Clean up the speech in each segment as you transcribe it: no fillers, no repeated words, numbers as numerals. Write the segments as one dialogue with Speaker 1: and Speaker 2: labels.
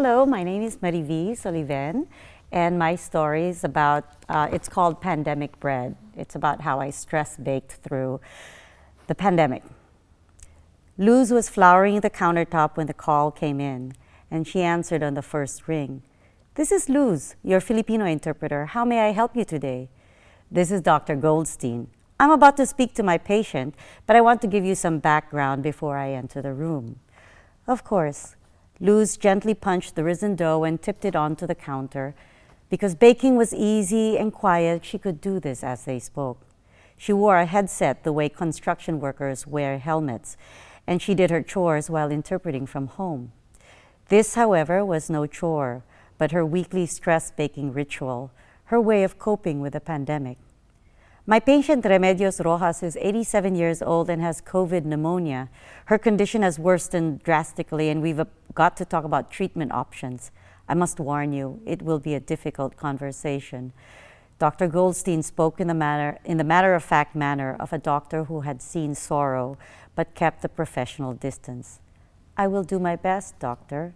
Speaker 1: Hello, my name is Marivi, Soliven, and my story is about, it's called Pandemic Bread. It's about how I stress baked through the pandemic. Luz was flouring the countertop when the call came in, and she answered on the first ring. This is Luz, your Filipino interpreter. How may I help you today? This is Dr. Goldstein. I'm about to speak to my patient, but I want to give you some background before I enter the room. Of course, Luz gently punched the risen dough and tipped it onto the counter. Because baking was easy and quiet, she could do this as they spoke. She wore a headset the way construction workers wear helmets, and she did her chores while interpreting from home. This, however, was no chore, but her weekly stress baking ritual, her way of coping with the pandemic. My patient Remedios Rojas is 87 years old and has COVID pneumonia. Her condition has worsened drastically, and we've got to talk about treatment options. I must warn you, it will be a difficult conversation. Dr. Goldstein spoke in the matter-of-fact manner of a doctor who had seen sorrow but kept a professional distance. I will do my best, doctor.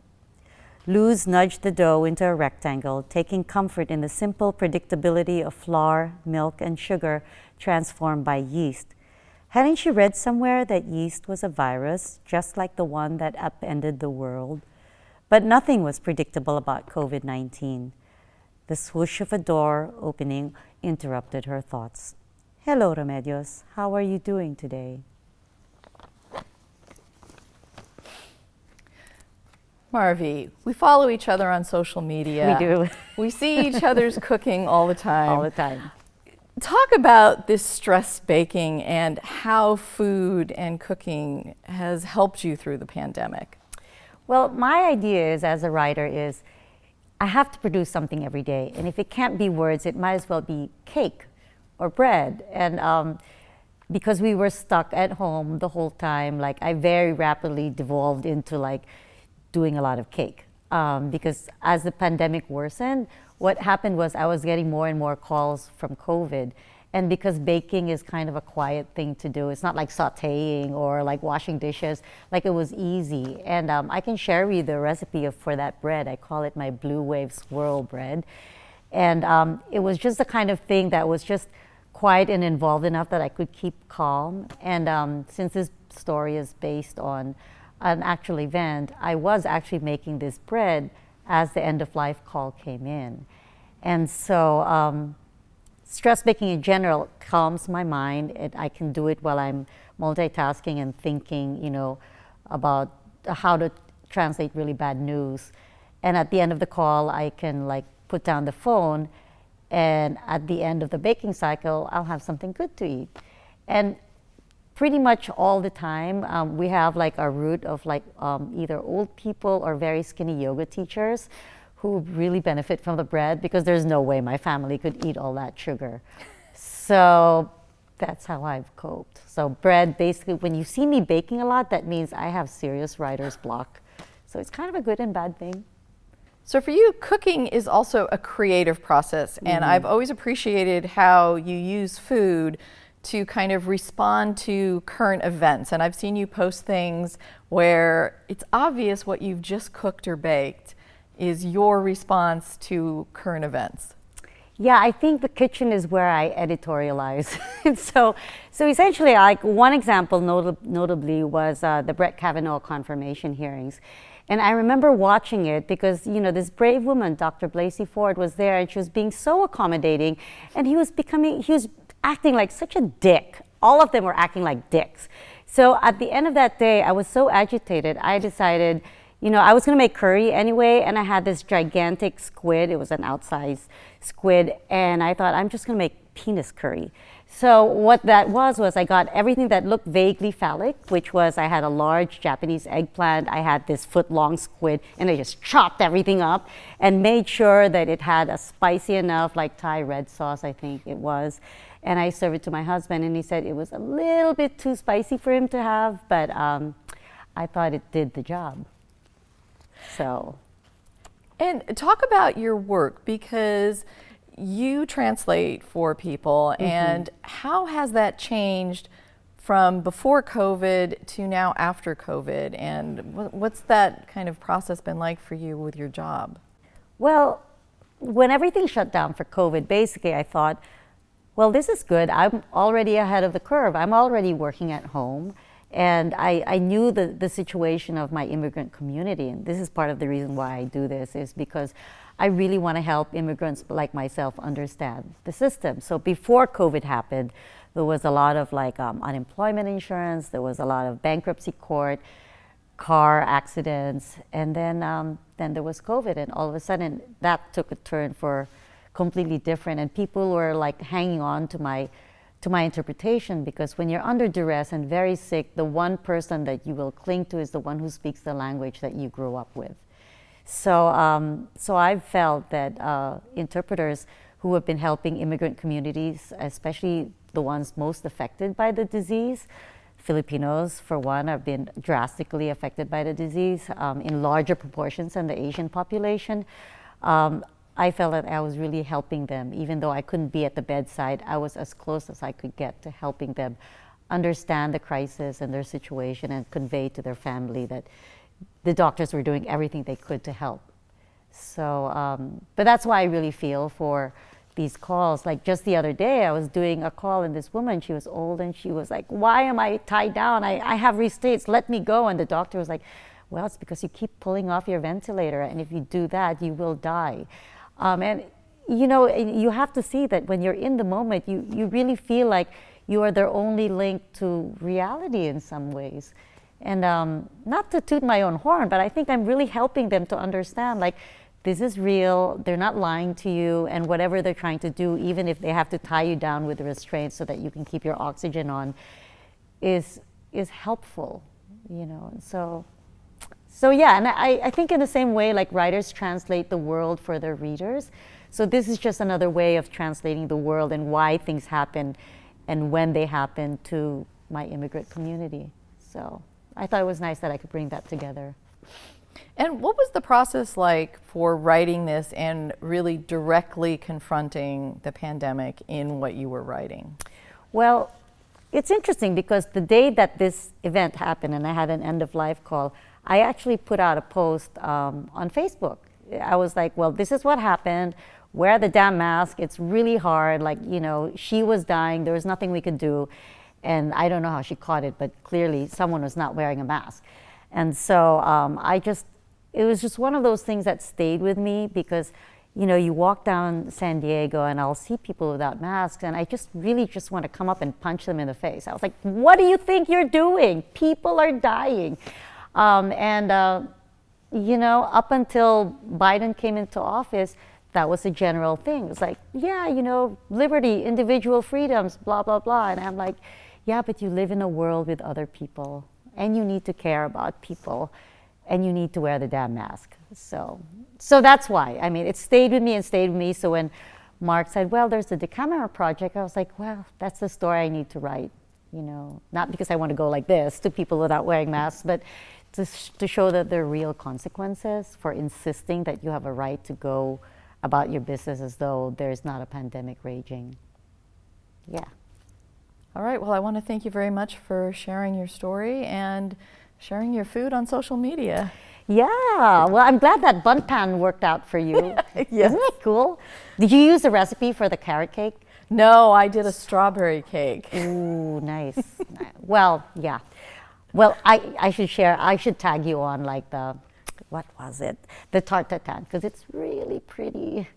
Speaker 1: Luz nudged the dough into a rectangle, taking comfort in the simple predictability of flour, milk, and sugar transformed by yeast. Hadn't she read somewhere that yeast was a virus, just like the one that upended the world? But nothing was predictable about COVID-19. The swoosh of a door opening interrupted her thoughts. Hello, Remedios. How are you doing today?
Speaker 2: Marivi, we follow each other on social media.
Speaker 1: We do.
Speaker 2: We see each other's cooking all the time.
Speaker 1: All the time.
Speaker 2: Talk about this stress baking and how food and cooking has helped you through the pandemic.
Speaker 1: Well, my idea is, as a writer, is I have to produce something every day. And if it can't be words, it might as well be cake or bread. And because we were stuck at home the whole time, like I very rapidly devolved into doing a lot of cake. Because as the pandemic worsened, what happened was I was getting more and more calls from COVID. And because baking is kind of a quiet thing to do, it's not like sauteing or like washing dishes, like it was easy. And I can share with you the recipe for that bread. I call it my Blue Wave Swirl bread. And it was just the kind of thing that was just quiet and involved enough that I could keep calm. And since this story is based on an actual event, I was actually making this bread as the end-of-life call came in. And so stress baking in general calms my mind. I can do it while I'm multitasking and thinking, about how to translate really bad news. And at the end of the call, I can put down the phone, and at the end of the baking cycle, I'll have something good to eat. And pretty much all the time, we have a root of either old people or very skinny yoga teachers who really benefit from the bread, because there's no way my family could eat all that sugar. So that's how I've coped. So bread, basically, when you see me baking a lot, that means I have serious writer's block. So it's kind of a good and bad thing.
Speaker 2: So for you, cooking is also a creative process. And I've always appreciated how you use food to kind of respond to current events. And I've seen you post things where it's obvious what you've just cooked or baked is your response to current events.
Speaker 1: Yeah, I think the kitchen is where I editorialize. so essentially, one example notably was the Brett Kavanaugh confirmation hearings. And I remember watching it because, this brave woman, Dr. Blasey Ford, was there, and she was being so accommodating, and he was acting like such a dick. All of them were acting like dicks. So at the end of that day, I was so agitated, I decided, I was gonna make curry anyway, and I had this gigantic squid. It was an outsized squid, and I thought, I'm just gonna make penis curry. So what that was I got everything that looked vaguely phallic, which was I had a large Japanese eggplant, I had this foot-long squid, and I just chopped everything up and made sure that it had a spicy enough, Thai red sauce, I think it was. And I served it to my husband, and he said it was a little bit too spicy for him to have, but I thought it did the job. So.
Speaker 2: And talk about your work, because you translate for people, and how has that changed from before COVID to now after COVID, and what's that kind of process been like for you with your job?
Speaker 1: Well, when everything shut down for COVID, basically I thought, well, this is good. I'm already ahead of the curve. I'm already working at home. And I knew the situation of my immigrant community. And this is part of the reason why I do this, is because I really want to help immigrants like myself understand the system. So before COVID happened, there was a lot of unemployment insurance, there was a lot of bankruptcy court, car accidents, and then there was COVID, and all of a sudden that took a turn for completely different, and people were like hanging on to my interpretation, because when you're under duress and very sick, the one person that you will cling to is the one who speaks the language that you grew up with. So I've felt that interpreters who have been helping immigrant communities, especially the ones most affected by the disease, Filipinos, for one, have been drastically affected by the disease in larger proportions than the Asian population. I felt that I was really helping them. Even though I couldn't be at the bedside, I was as close as I could get to helping them understand the crisis and their situation, and convey to their family that the doctors were doing everything they could to help. So, but that's why I really feel for these calls. Like just the other day, I was doing a call, and this woman, she was old, and she was like, why am I tied down? I have restates, let me go. And the doctor was like, well, it's because you keep pulling off your ventilator, and if you do that, you will die. And you know, you have to see that when you're in the moment, you really feel like you are their only link to reality in some ways. And not to toot my own horn, but I think I'm really helping them to understand, like, this is real, they're not lying to you, and whatever they're trying to do, even if they have to tie you down with restraints so that you can keep your oxygen on, is helpful, you know. And so yeah, and I think in the same way, like writers translate the world for their readers, so this is just another way of translating the world and why things happen and when they happen to my immigrant community. So I thought it was nice that I could bring that together.
Speaker 2: And what was the process like for writing this and really directly confronting the pandemic in what you were writing?
Speaker 1: Well, it's interesting because the day that this event happened and I had an end-of-life call, I actually put out a post on Facebook. I was like, well, this is what happened. Wear the damn mask. It's really hard. Like, you know, she was dying. There was nothing we could do. And I don't know how she caught it, but clearly someone was not wearing a mask. And so it was just one of those things that stayed with me, because, you know, you walk down San Diego and I'll see people without masks, and I just really just want to come up and punch them in the face. I was like, what do you think you're doing? People are dying. You know, up until Biden came into office, that was a general thing. It's like, yeah, you know, liberty, individual freedoms, blah, blah, blah. And I'm like, yeah, but you live in a world with other people, and you need to care about people, and you need to wear the damn mask. So that's why. I mean, it stayed with me and stayed with me. So when Mark said, well, there's the Decameron project, I was like, well, that's the story I need to write. You know, not because I want to go like this to people without wearing masks, but to show that there are real consequences for insisting that you have a right to go about your business as though there's not a pandemic raging. Yeah.
Speaker 2: All right, well, I want to thank you very much for sharing your story and sharing your food on social media.
Speaker 1: Yeah, well, I'm glad that bun pan worked out for you.
Speaker 2: Yes.
Speaker 1: Isn't it cool? Did you use the recipe for the carrot cake?
Speaker 2: No, I did a strawberry cake.
Speaker 1: Ooh, nice. Well, yeah. Well, I should share, I should tag you on like what was it? The tarte tatin, because it's really pretty.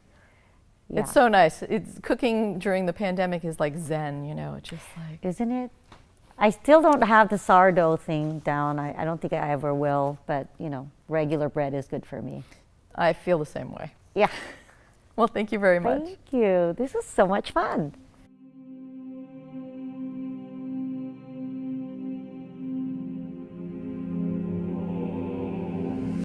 Speaker 1: Yeah.
Speaker 2: It's so nice. It's cooking during the pandemic is like Zen, you know, it's just like.
Speaker 1: Isn't it? I still don't have the sourdough thing down. I don't think I ever will, but you know, regular bread is good for me.
Speaker 2: I feel the same way.
Speaker 1: Yeah.
Speaker 2: Well, thank you very much.
Speaker 1: Thank you. This was so much fun.